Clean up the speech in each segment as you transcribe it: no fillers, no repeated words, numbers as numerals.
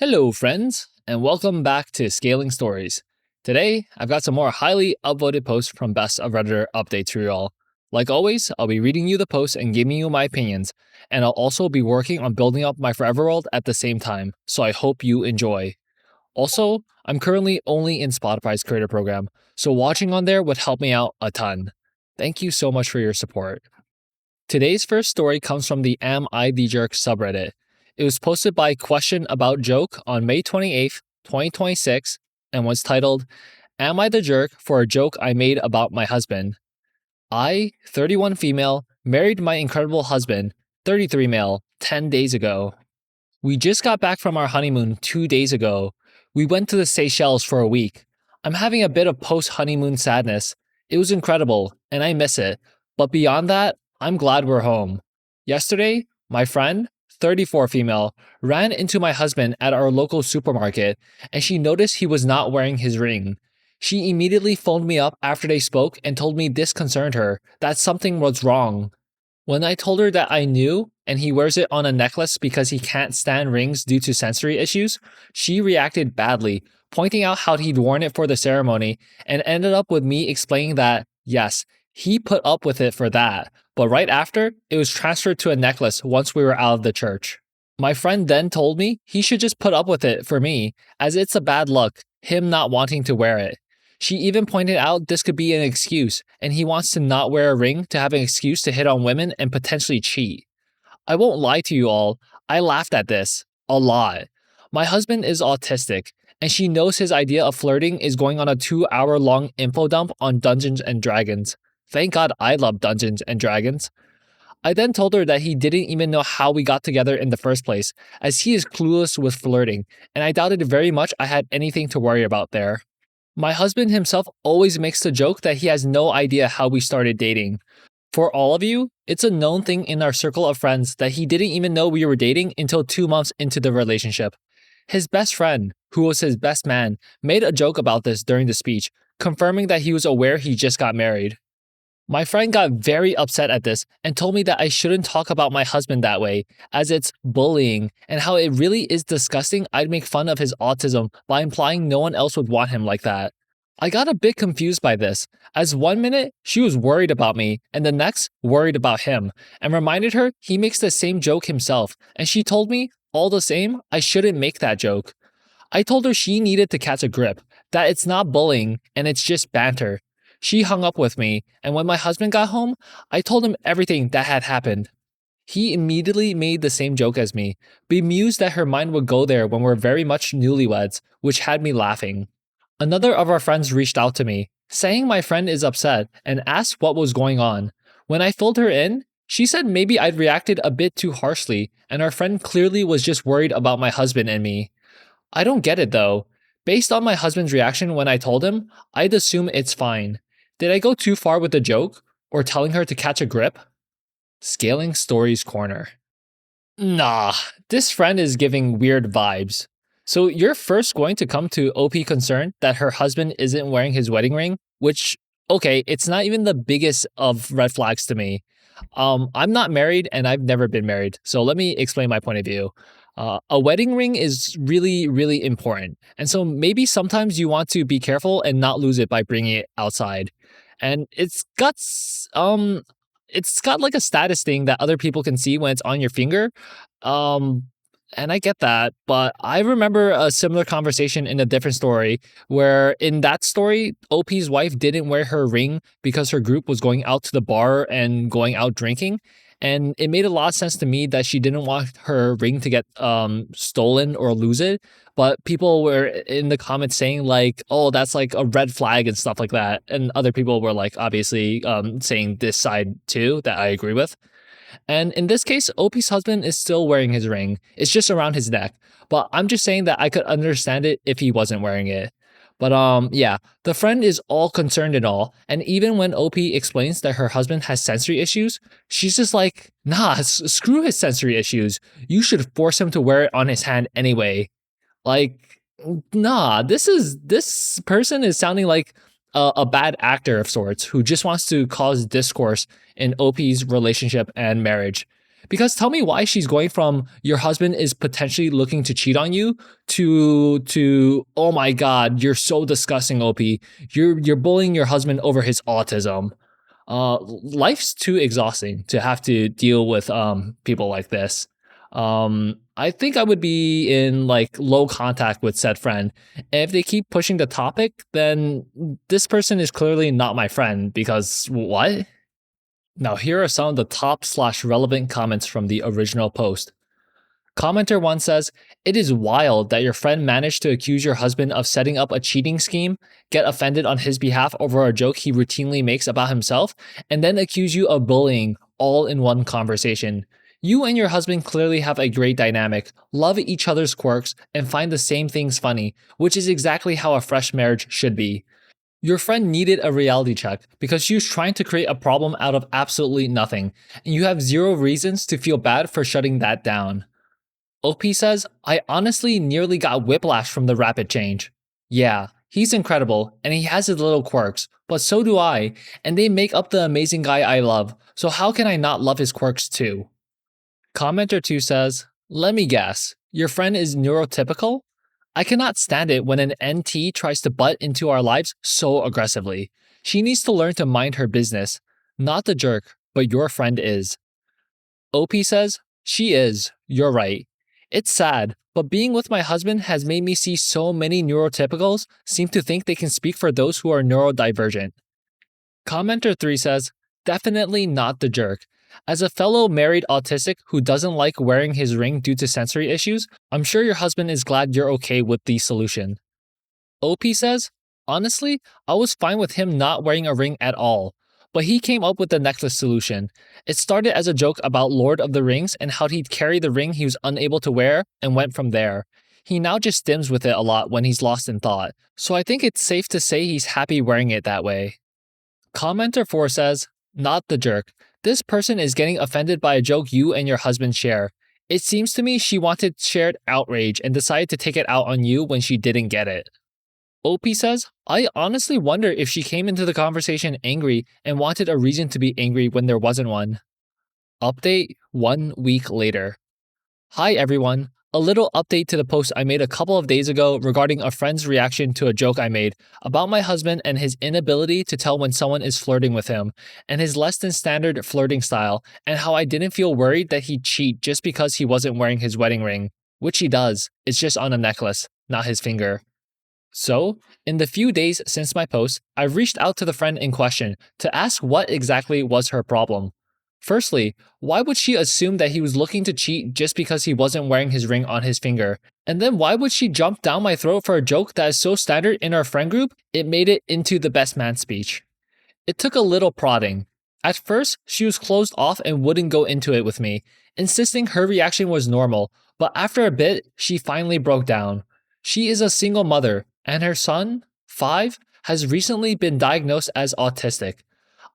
Hello, friends, and welcome back to Scaling Stories. Today, I've got some more highly upvoted posts from Best of Redditor updates for you all. Like always, I'll be reading you the posts and giving you my opinions, and I'll also be working on building up my Forever World at the same time, so I hope you enjoy. Also, I'm currently only in Spotify's creator program, so watching on there would help me out a ton. Thank you so much for your support. Today's first story comes from the Am I the Jerk subreddit. It was posted by QuestionAboutJoke on May 28th, 2026, and was titled, Am I the Jerk for a joke I made about my husband? I, 31 female, married my incredible husband, 33 male, 10 days ago. We just got back from our honeymoon 2 days ago. We went to the Seychelles for a week. I'm having a bit of post-honeymoon sadness. It was incredible, and I miss it. But beyond that, I'm glad we're home. Yesterday, my friend, 34 female, ran into my husband at our local supermarket, and she noticed he was not wearing his ring. She immediately phoned me up after they spoke and told me this concerned her, that something was wrong. When I told her that I knew and he wears it on a necklace because he can't stand rings due to sensory issues, she reacted badly, pointing out how he'd worn it for the ceremony, and ended up with me explaining that, yes, he put up with it for that, but right after, it was transferred to a necklace once we were out of the church. My friend then told me he should just put up with it for me, as it's a bad luck, him not wanting to wear it. She even pointed out this could be an excuse, and he wants to not wear a ring to have an excuse to hit on women and potentially cheat. I won't lie to you all, I laughed at this. A lot. My husband is autistic, and she knows his idea of flirting is going on a 2-hour-long info dump on Dungeons and Dragons. Thank God I love Dungeons and Dragons. I then told her that he didn't even know how we got together in the first place, as he is clueless with flirting, and I doubted very much I had anything to worry about there. My husband himself always makes the joke that he has no idea how we started dating. For all of you, it's a known thing in our circle of friends that he didn't even know we were dating until 2 months into the relationship. His best friend, who was his best man, made a joke about this during the speech, confirming that he was aware he just got married. My friend got very upset at this and told me that I shouldn't talk about my husband that way, as it's bullying, and how it really is disgusting I'd make fun of his autism by implying no one else would want him like that. I got a bit confused by this, as one minute she was worried about me and the next worried about him, and reminded her he makes the same joke himself, and she told me, all the same, I shouldn't make that joke. I told her she needed to catch a grip, that it's not bullying and it's just banter. She hung up with me, and when my husband got home, I told him everything that had happened. He immediately made the same joke as me, bemused that her mind would go there when we're very much newlyweds, which had me laughing. Another of our friends reached out to me, saying my friend is upset and asked what was going on. When I filled her in, she said maybe I'd reacted a bit too harshly, and our friend clearly was just worried about my husband and me. I don't get it though. Based on my husband's reaction when I told him, I'd assume it's fine. Did I go too far with the joke, or telling her to catch a grip? Scaling Stories Corner. Nah, this friend is giving weird vibes. So you're first going to come to OP concerned that her husband isn't wearing his wedding ring, which, okay, it's not even the biggest of red flags to me. I'm not married and I've never been married, so let me explain my point of view. A wedding ring is really, really important. And so maybe sometimes you want to be careful and not lose it by bringing it outside. And it's got like a status thing that other people can see when it's on your finger. Um, and I get that, but I remember a similar conversation in a different story where in that story, OP's wife didn't wear her ring because her group was going out to the bar and going out drinking. And it made a lot of sense to me that she didn't want her ring to get stolen or lose it. But people were in the comments saying like, oh, that's like a red flag and stuff like that. And other people were like, obviously saying this side too, that I agree with. And in this case, OP's husband is still wearing his ring. It's just around his neck. But I'm just saying that I could understand it if he wasn't wearing it. But yeah, the friend is all concerned and all. And even when OP explains that her husband has sensory issues, she's just like, nah, screw his sensory issues. You should force him to wear it on his hand anyway. Like, nah, this person is sounding like a bad actor of sorts who just wants to cause discourse in OP's relationship and marriage. Because tell me why she's going from your husband is potentially looking to cheat on you to oh my god, you're so disgusting, OP. You're bullying your husband over his autism. Life's too exhausting to have to deal with people like this. I think I would be in like low contact with said friend. And if they keep pushing the topic, then this person is clearly not my friend because what? Now, here are some of the top/relevant comments from the original post. Commenter 1 says, "It is wild that your friend managed to accuse your husband of setting up a cheating scheme, get offended on his behalf over a joke he routinely makes about himself, and then accuse you of bullying all in one conversation. You and your husband clearly have a great dynamic, love each other's quirks, and find the same things funny, which is exactly how a fresh marriage should be. Your friend needed a reality check because she was trying to create a problem out of absolutely nothing, and you have zero reasons to feel bad for shutting that down." OP says, "I honestly nearly got whiplash from the rapid change. Yeah, he's incredible, and he has his little quirks, but so do I, and they make up the amazing guy I love, so how can I not love his quirks too?" Commenter 2 says, "Let me guess, your friend is neurotypical? I cannot stand it when an NT tries to butt into our lives so aggressively. She needs to learn to mind her business. Not the jerk, but your friend is." OP says, "She is, you're right. It's sad, but being with my husband has made me see so many neurotypicals seem to think they can speak for those who are neurodivergent." Commenter 3 says, "Definitely not the jerk. As a fellow married autistic who doesn't like wearing his ring due to sensory issues, I'm sure your husband is glad you're okay with the solution." OP says, "Honestly, I was fine with him not wearing a ring at all, but he came up with the necklace solution. It started as a joke about Lord of the Rings and how he'd carry the ring he was unable to wear and went from there. He now just stims with it a lot when he's lost in thought, so I think it's safe to say he's happy wearing it that way." Commenter 4 says, "Not the jerk. This person is getting offended by a joke you and your husband share. It seems to me she wanted shared outrage and decided to take it out on you when she didn't get it." OP says, "I honestly wonder if she came into the conversation angry and wanted a reason to be angry when there wasn't one." Update 1 week later. Hi everyone. A little update to the post I made a couple of days ago regarding a friend's reaction to a joke I made about my husband and his inability to tell when someone is flirting with him, and his less than standard flirting style, and how I didn't feel worried that he'd cheat just because he wasn't wearing his wedding ring, which he does, it's just on a necklace, not his finger. So, in the few days since my post, I've reached out to the friend in question to ask what exactly was her problem. Firstly, why would she assume that he was looking to cheat just because he wasn't wearing his ring on his finger? And then why would she jump down my throat for a joke that is so standard in our friend group, it made it into the best man speech? It took a little prodding. At first, she was closed off and wouldn't go into it with me, insisting her reaction was normal, but after a bit, she finally broke down. She is a single mother, and her son, 5, has recently been diagnosed as autistic.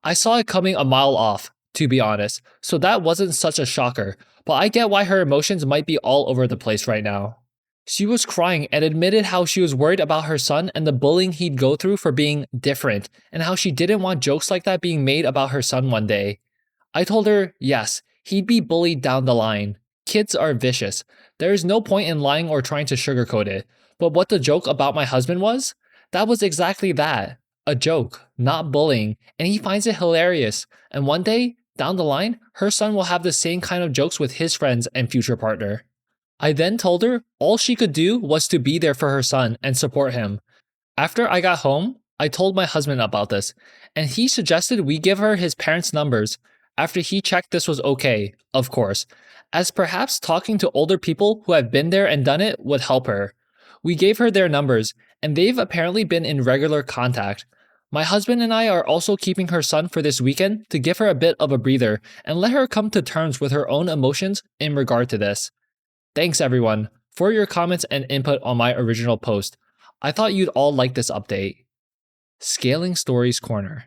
I saw it coming a mile off, to be honest, so that wasn't such a shocker, but I get why her emotions might be all over the place right now. She was crying and admitted how she was worried about her son and the bullying he'd go through for being different, and how she didn't want jokes like that being made about her son one day. I told her, yes, he'd be bullied down the line. Kids are vicious. There is no point in lying or trying to sugarcoat it. But what the joke about my husband was? That was exactly that. A joke, not bullying, and he finds it hilarious. And one day, down the line, her son will have the same kind of jokes with his friends and future partner. I then told her all she could do was to be there for her son and support him. After I got home, I told my husband about this, and he suggested we give her his parents' numbers after he checked this was okay, of course, as perhaps talking to older people who have been there and done it would help her. We gave her their numbers, and they've apparently been in regular contact. My husband and I are also keeping her son for this weekend to give her a bit of a breather and let her come to terms with her own emotions in regard to this. Thanks everyone for your comments and input on my original post. I thought you'd all like this update. Scaling Stories Corner.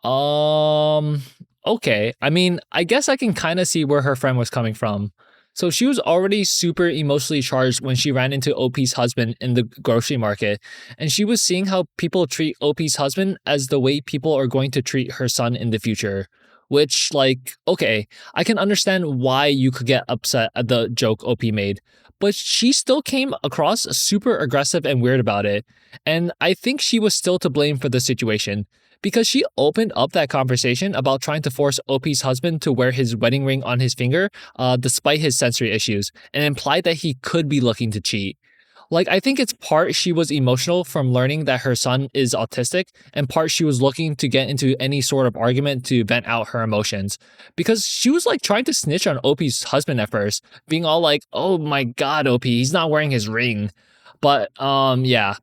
Okay. I mean, I guess I can kind of see where her friend was coming from. So she was already super emotionally charged when she ran into OP's husband in the grocery market, and she was seeing how people treat OP's husband as the way people are going to treat her son in the future, which, like, okay, I can understand why you could get upset at the joke OP made, but she still came across super aggressive and weird about it. And I think she was still to blame for the situation because she opened up that conversation about trying to force OP's husband to wear his wedding ring on his finger, despite his sensory issues, and implied that he could be looking to cheat. Like, I think it's part she was emotional from learning that her son is autistic, and part she was looking to get into any sort of argument to vent out her emotions. Because she was like trying to snitch on OP's husband at first, being all like, oh my god, OP, he's not wearing his ring. But yeah.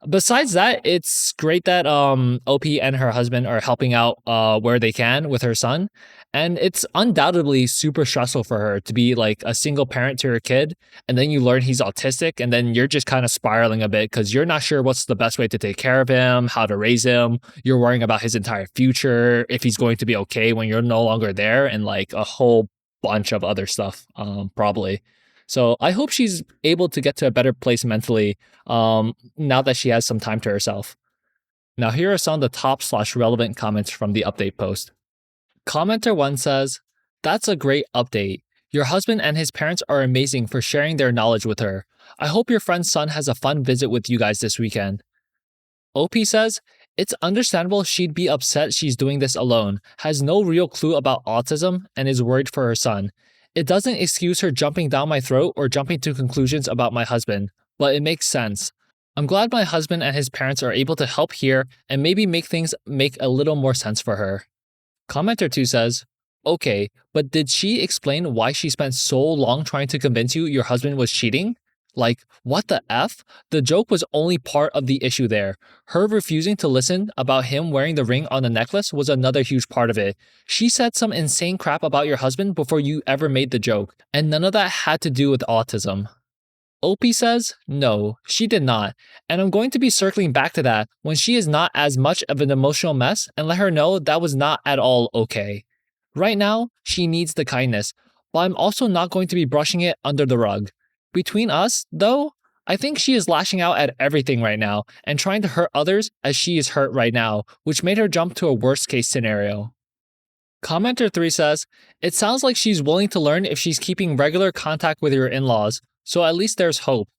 Besides that, it's great that OP and her husband are helping out where they can with her son. And it's undoubtedly super stressful for her to be like a single parent to her kid, and then you learn he's autistic, and then you're just kind of spiraling a bit because you're not sure what's the best way to take care of him, how to raise him. You're worrying about his entire future, if he's going to be okay when you're no longer there, and like a whole bunch of other stuff, probably. So I hope she's able to get to a better place mentally now that she has some time to herself. Now, here are some of the top/relevant comments from the update post. Commenter 1 says, "That's a great update. Your husband and his parents are amazing for sharing their knowledge with her. I hope your friend's son has a fun visit with you guys this weekend." OP says, "It's understandable she'd be upset she's doing this alone, has no real clue about autism, and is worried for her son. It doesn't excuse her jumping down my throat or jumping to conclusions about my husband, but it makes sense. I'm glad my husband and his parents are able to help here and maybe make things make a little more sense for her." Commenter 2 says, "Okay, but did she explain why she spent so long trying to convince you your husband was cheating? Like, what the F? The joke was only part of the issue there. Her refusing to listen about him wearing the ring on the necklace was another huge part of it. She said some insane crap about your husband before you ever made the joke, and none of that had to do with autism." OP says, "No, she did not, and I'm going to be circling back to that when she is not as much of an emotional mess and let her know that was not at all okay. Right now, she needs the kindness, but I'm also not going to be brushing it under the rug. Between us, though, I think she is lashing out at everything right now and trying to hurt others as she is hurt right now, which made her jump to a worst case scenario." Commenter 3 says, "It sounds like she's willing to learn if she's keeping regular contact with your in-laws, so at least there's hope."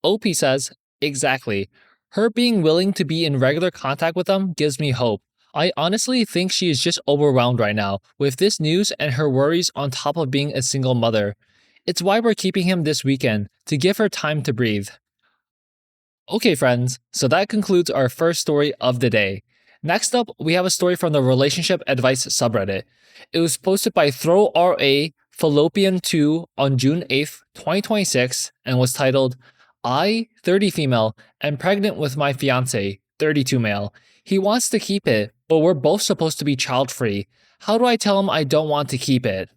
OP says, "Exactly. Her being willing to be in regular contact with them gives me hope. I honestly think she is just overwhelmed right now with this news and her worries on top of being a single mother. It's why we're keeping him this weekend, to give her time to breathe." Okay, friends, so that concludes our first story of the day. Next up, we have a story from the Relationship Advice subreddit. It was posted by ThrowRA Fallopian2 on June 8th, 2026, and was titled, "I, 30 female, am pregnant with my fiance, 32 male. He wants to keep it, but we're both supposed to be child-free. How do I tell him I don't want to keep it?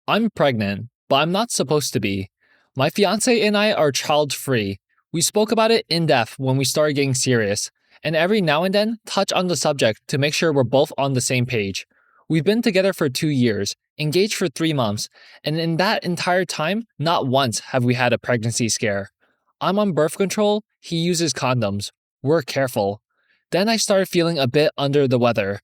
I'm pregnant, but I'm not supposed to be. My fiance and I are child-free. We spoke about it in depth when we started getting serious, and every now and then touch on the subject to make sure we're both on the same page. We've been together for 2 years, engaged for 3 months, and in that entire time, not once have we had a pregnancy scare. I'm on birth control, he uses condoms. We're careful. Then I started feeling a bit under the weather.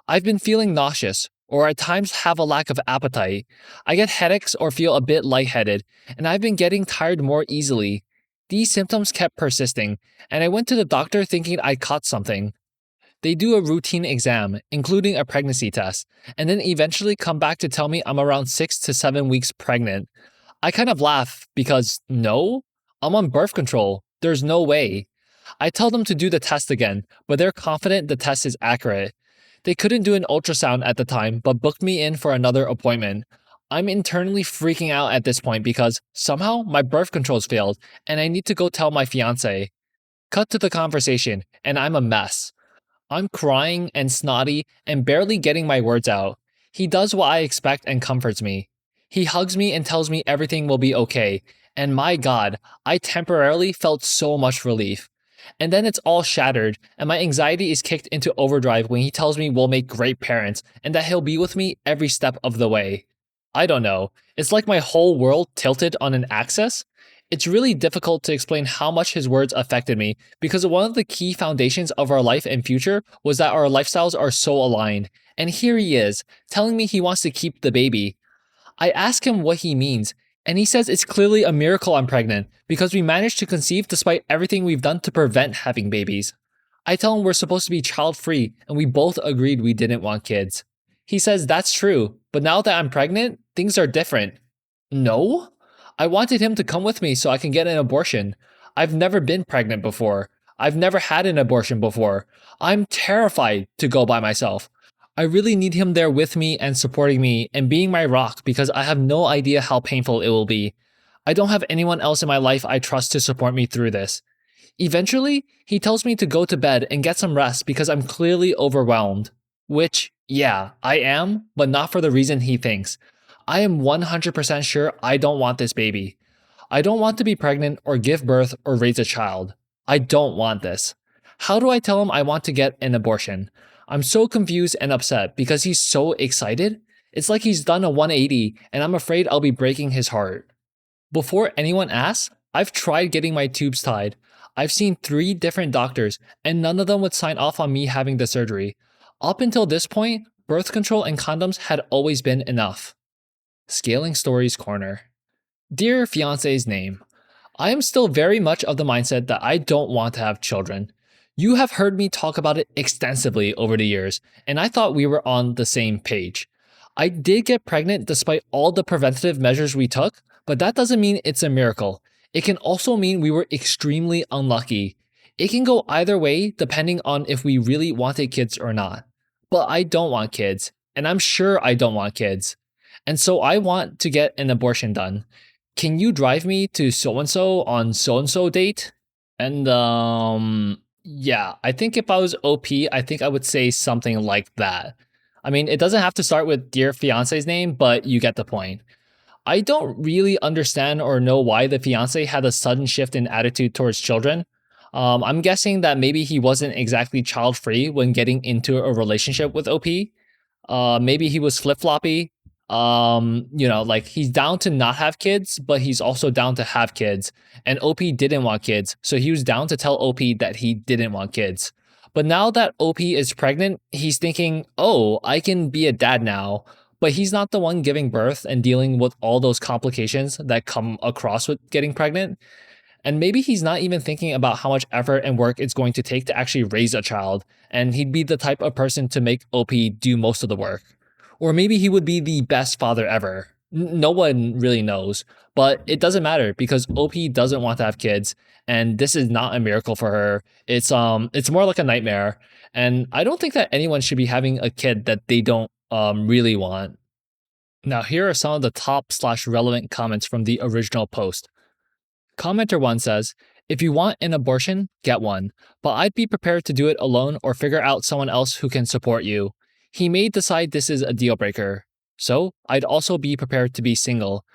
I've been feeling nauseous, or at times have a lack of appetite. I get headaches or feel a bit lightheaded, and I've been getting tired more easily. These symptoms kept persisting, and I went to the doctor thinking I caught something. They do a routine exam, including a pregnancy test, and then eventually come back to tell me I'm around 6 to 7 weeks pregnant. I kind of laugh because, no, I'm on birth control. There's no way. I tell them to do the test again, but they're confident the test is accurate. They couldn't do an ultrasound at the time, but booked me in for another appointment. I'm internally freaking out at this point because somehow my birth control's failed and I need to go tell my fiance. Cut to the conversation, and I'm a mess. I'm crying and snotty and barely getting my words out. He does what I expect and comforts me. He hugs me and tells me everything will be okay. And my God, I temporarily felt so much relief. And then it's all shattered, and my anxiety is kicked into overdrive when he tells me we'll make great parents and that he'll be with me every step of the way. I don't know. It's like my whole world tilted on an axis. It's really difficult to explain how much his words affected me because one of the key foundations of our life and future was that our lifestyles are so aligned, and here he is, telling me he wants to keep the baby. I ask him what he means, and he says it's clearly a miracle I'm pregnant because we managed to conceive despite everything we've done to prevent having babies. I tell him we're supposed to be child free and we both agreed we didn't want kids. He says that's true, but now that I'm pregnant, things are different. No? I wanted him to come with me so I can get an abortion. I've never been pregnant before. I've never had an abortion before. I'm terrified to go by myself. I really need him there with me and supporting me and being my rock because I have no idea how painful it will be. I don't have anyone else in my life I trust to support me through this. Eventually, he tells me to go to bed and get some rest because I'm clearly overwhelmed. Which, yeah, I am, but not for the reason he thinks. I am 100% sure I don't want this baby. I don't want to be pregnant or give birth or raise a child. I don't want this. How do I tell him I want to get an abortion? I'm so confused and upset because he's so excited. It's like he's done a 180 and I'm afraid I'll be breaking his heart. Before anyone asks, I've tried getting my tubes tied. I've seen 3 different doctors and none of them would sign off on me having the surgery. Up until this point, birth control and condoms had always been enough. Scaling Stories Corner. Dear fiance's name, I am still very much of the mindset that I don't want to have children. You have heard me talk about it extensively over the years, and I thought we were on the same page. I did get pregnant despite all the preventative measures we took, but that doesn't mean it's a miracle. It can also mean we were extremely unlucky. It can go either way depending on if we really wanted kids or not. But I don't want kids, and I'm sure I don't want kids. And so I want to get an abortion done. Can you drive me to so-and-so on so-and-so date? And yeah, I think if I was OP, I think I would say something like that. I mean, it doesn't have to start with dear fiance's name, but you get the point. I don't really understand or know why the fiance had a sudden shift in attitude towards children. I'm guessing that maybe he wasn't exactly child free when getting into a relationship with OP. Maybe he was flip floppy. Like he's down to not have kids, but he's also down to have kids. And OP didn't want kids, so he was down to tell OP that he didn't want kids. But now that OP is pregnant, he's thinking, oh, I can be a dad now. But he's not the one giving birth and dealing with all those complications that come across with getting pregnant. And maybe he's not even thinking about how much effort and work it's going to take to actually raise a child, and he'd be the type of person to make OP do most of the work. Or maybe he would be the best father ever. No one really knows, but it doesn't matter because OP doesn't want to have kids, and this is not a miracle for her. It's more like a nightmare, and I don't think that anyone should be having a kid that they don't really want. Now, here are some of the top/relevant comments from the original post. Commenter 1 says, if you want an abortion, get one, but I'd be prepared to do it alone or figure out someone else who can support you. He may decide this is a deal breaker. So, I'd also be prepared to be single.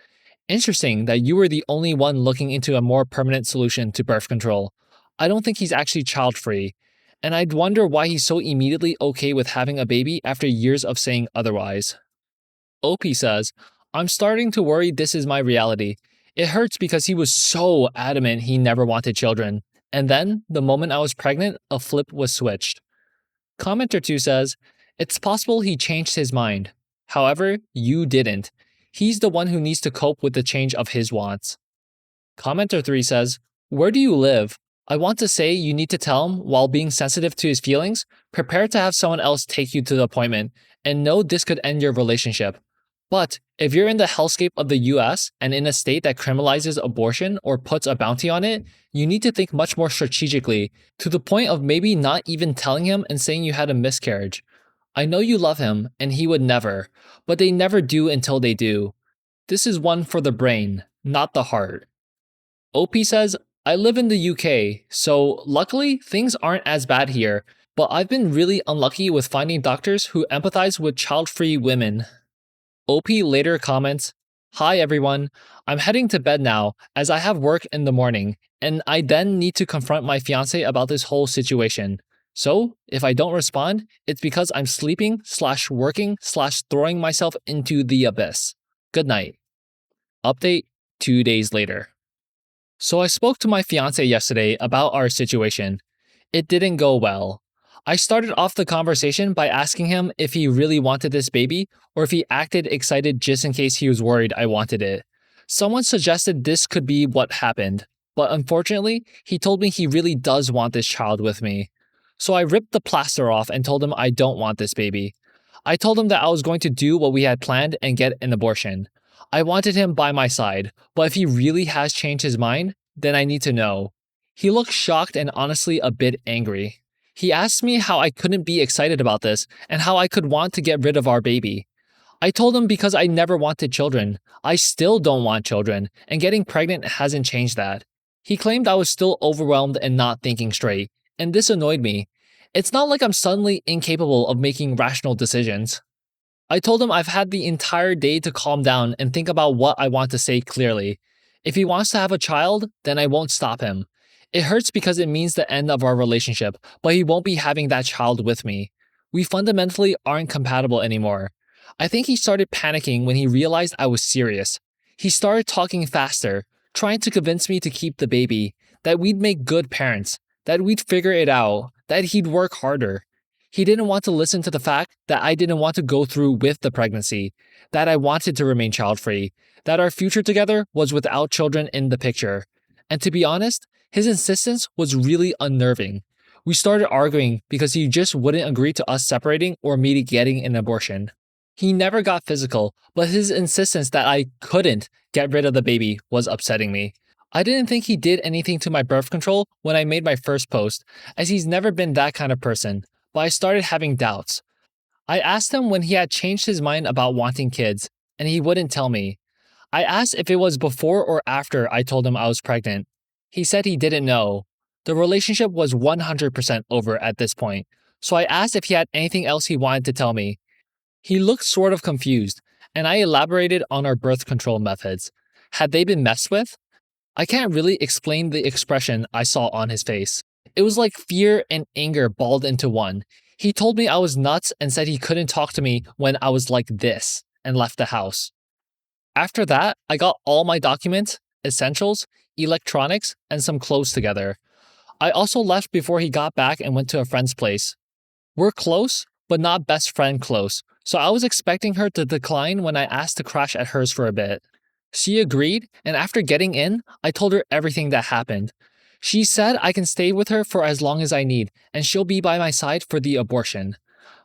Interesting that you were the only one looking into a more permanent solution to birth control. I don't think he's actually child-free. And I'd wonder why he's so immediately okay with having a baby after years of saying otherwise. OP says, I'm starting to worry this is my reality. It hurts because he was so adamant he never wanted children. And then, the moment I was pregnant, a flip was switched. Commenter 2 says, it's possible he changed his mind. However, you didn't. He's the one who needs to cope with the change of his wants. Commenter 3 says, where do you live? I want to say you need to tell him, while being sensitive to his feelings, prepare to have someone else take you to the appointment, and know this could end your relationship. But if you're in the hellscape of the US and in a state that criminalizes abortion or puts a bounty on it, you need to think much more strategically, to the point of maybe not even telling him and saying you had a miscarriage. I know you love him and he would never, but they never do until they do. This is one for the brain, not the heart. OP says, I live in the UK, so luckily things aren't as bad here, but I've been really unlucky with finding doctors who empathize with child-free women. OP later comments, hi everyone, I'm heading to bed now as I have work in the morning, and I then need to confront my fiance about this whole situation. So, if I don't respond, it's because I'm sleeping/working/throwing myself into the abyss. Good night. Update 2 days later. So I spoke to my fiance yesterday about our situation. It didn't go well. I started off the conversation by asking him if he really wanted this baby or if he acted excited just in case he was worried I wanted it. Someone suggested this could be what happened, but unfortunately, he told me he really does want this child with me. So I ripped the plaster off and told him I don't want this baby. I told him that I was going to do what we had planned and get an abortion. I wanted him by my side, but if he really has changed his mind, then I need to know. He looked shocked and honestly a bit angry. He asked me how I couldn't be excited about this and how I could want to get rid of our baby. I told him because I never wanted children. I still don't want children, and getting pregnant hasn't changed that. He claimed I was still overwhelmed and not thinking straight, and this annoyed me. It's not like I'm suddenly incapable of making rational decisions. I told him I've had the entire day to calm down and think about what I want to say clearly. If he wants to have a child, then I won't stop him. It hurts because it means the end of our relationship, but he won't be having that child with me. We fundamentally aren't compatible anymore. I think he started panicking when he realized I was serious. He started talking faster, trying to convince me to keep the baby, that we'd make good parents, that we'd figure it out, that he'd work harder. He didn't want to listen to the fact that I didn't want to go through with the pregnancy, that I wanted to remain child-free, that our future together was without children in the picture. And to be honest, his insistence was really unnerving. We started arguing because he just wouldn't agree to us separating or me getting an abortion. He never got physical, but his insistence that I couldn't get rid of the baby was upsetting me. I didn't think he did anything to my birth control when I made my first post, as he's never been that kind of person, but I started having doubts. I asked him when he had changed his mind about wanting kids, and he wouldn't tell me. I asked if it was before or after I told him I was pregnant. He said he didn't know. The relationship was 100% over at this point, so I asked if he had anything else he wanted to tell me. He looked sort of confused, and I elaborated on our birth control methods. Had they been messed with? I can't really explain the expression I saw on his face. It was like fear and anger balled into one. He told me I was nuts and said he couldn't talk to me when I was like this, and left the house. After that, I got all my documents, essentials, electronics, and some clothes together. I also left before he got back and went to a friend's place. We're close, but not best friend close, so I was expecting her to decline when I asked to crash at hers for a bit. She agreed, and after getting in, I told her everything that happened. She said I can stay with her for as long as I need, and she'll be by my side for the abortion.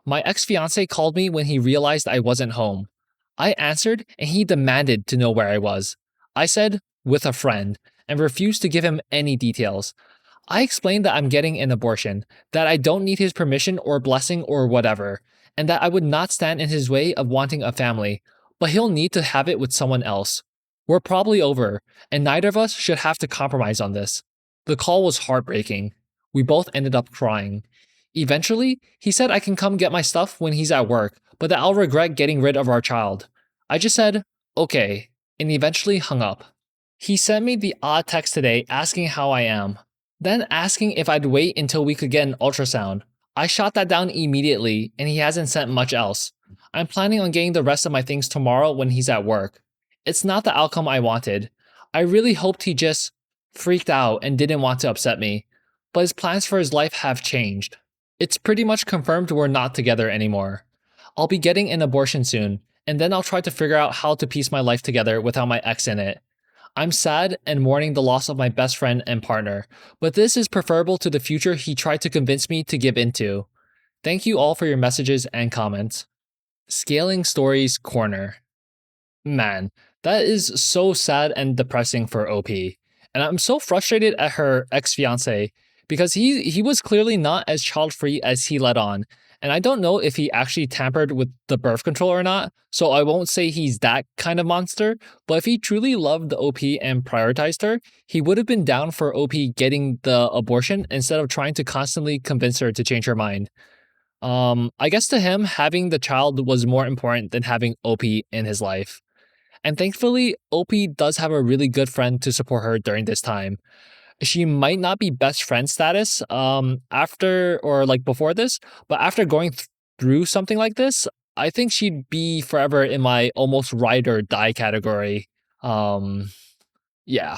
My ex-fiance called me when he realized I wasn't home. I answered, and he demanded to know where I was. I said, with a friend, and refused to give him any details. I explained that I'm getting an abortion, that I don't need his permission or blessing or whatever, and that I would not stand in his way of wanting a family, but he'll need to have it with someone else. We're probably over, and neither of us should have to compromise on this. The call was heartbreaking. We both ended up crying. Eventually, he said I can come get my stuff when he's at work, but that I'll regret getting rid of our child. I just said, okay, and eventually hung up. He sent me the odd text today asking how I am, then asking if I'd wait until we could get an ultrasound. I shot that down immediately, and he hasn't sent much else. I'm planning on getting the rest of my things tomorrow when he's at work. It's not the outcome I wanted. I really hoped he just freaked out and didn't want to upset me, but his plans for his life have changed. It's pretty much confirmed we're not together anymore. I'll be getting an abortion soon, and then I'll try to figure out how to piece my life together without my ex in it. I'm sad and mourning the loss of my best friend and partner, but this is preferable to the future he tried to convince me to give into. Thank you all for your messages and comments. Scaling Stories Corner. Man, that is so sad and depressing for OP. And I'm so frustrated at her ex-fiance because he was clearly not as child-free as he let on. And I don't know if he actually tampered with the birth control or not, so I won't say he's that kind of monster, but if he truly loved the OP and prioritized her, he would have been down for OP getting the abortion instead of trying to constantly convince her to change her mind. I guess to him, having the child was more important than having OP in his life. And thankfully, OP does have a really good friend to support her during this time. She might not be best friend status after or like before this, but after going through something like this, I think she'd be forever in my almost ride or die category. Yeah.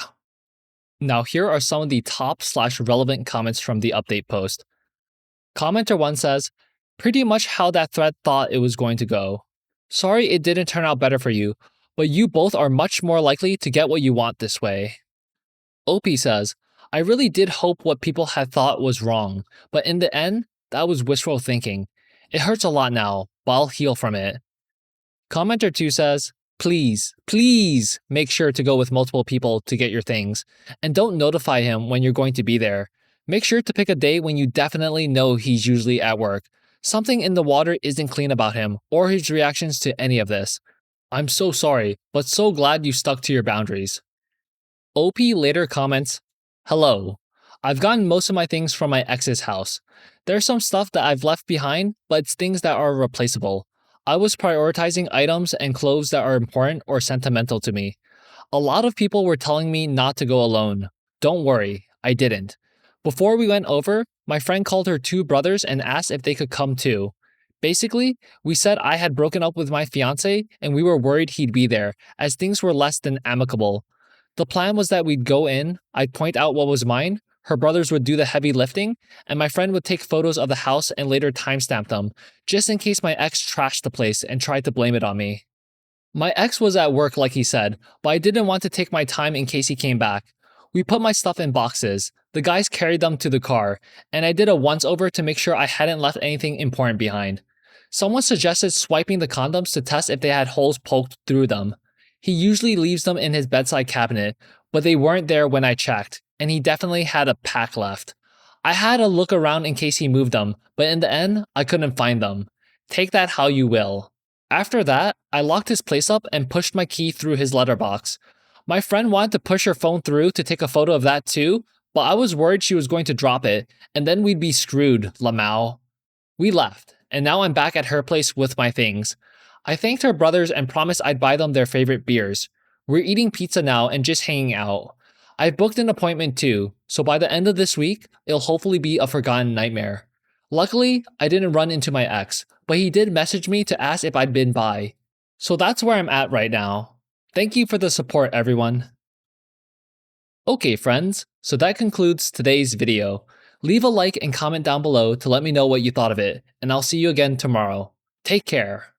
Now here are some of the top/relevant comments from the update post. Commenter 1 says, pretty much how that thread thought it was going to go. Sorry it didn't turn out better for you, but you both are much more likely to get what you want this way. OP says, I really did hope what people had thought was wrong, but in the end, that was wishful thinking. It hurts a lot now, but I'll heal from it. Commenter 2 says, please make sure to go with multiple people to get your things, and don't notify him when you're going to be there. Make sure to pick a day when you definitely know he's usually at work. Something in the water isn't clean about him or his reactions to any of this. I'm so sorry, but so glad you stuck to your boundaries. OP later comments, hello. I've gotten most of my things from my ex's house. There's some stuff that I've left behind, but it's things that are replaceable. I was prioritizing items and clothes that are important or sentimental to me. A lot of people were telling me not to go alone. Don't worry, I didn't. Before we went over, my friend called her 2 brothers and asked if they could come too. Basically, we said I had broken up with my fiance and we were worried he'd be there, as things were less than amicable. The plan was that we'd go in, I'd point out what was mine, her brothers would do the heavy lifting, and my friend would take photos of the house and later timestamp them, just in case my ex trashed the place and tried to blame it on me. My ex was at work like he said, but I didn't want to take my time in case he came back. We put my stuff in boxes, the guys carried them to the car, and I did a once-over to make sure I hadn't left anything important behind. Someone suggested swiping the condoms to test if they had holes poked through them. He usually leaves them in his bedside cabinet, but they weren't there when I checked, and he definitely had a pack left. I had a look around in case he moved them, but in the end, I couldn't find them. Take that how you will. After that, I locked his place up and pushed my key through his letterbox. My friend wanted to push her phone through to take a photo of that too, but I was worried she was going to drop it, and then we'd be screwed, Lamau. We left, and now I'm back at her place with my things. I thanked her brothers and promised I'd buy them their favorite beers. We're eating pizza now and just hanging out. I've booked an appointment too, so by the end of this week, it'll hopefully be a forgotten nightmare. Luckily, I didn't run into my ex, but he did message me to ask if I'd been by. So that's where I'm at right now. Thank you for the support, everyone. Okay, friends, so that concludes today's video. Leave a like and comment down below to let me know what you thought of it, and I'll see you again tomorrow. Take care.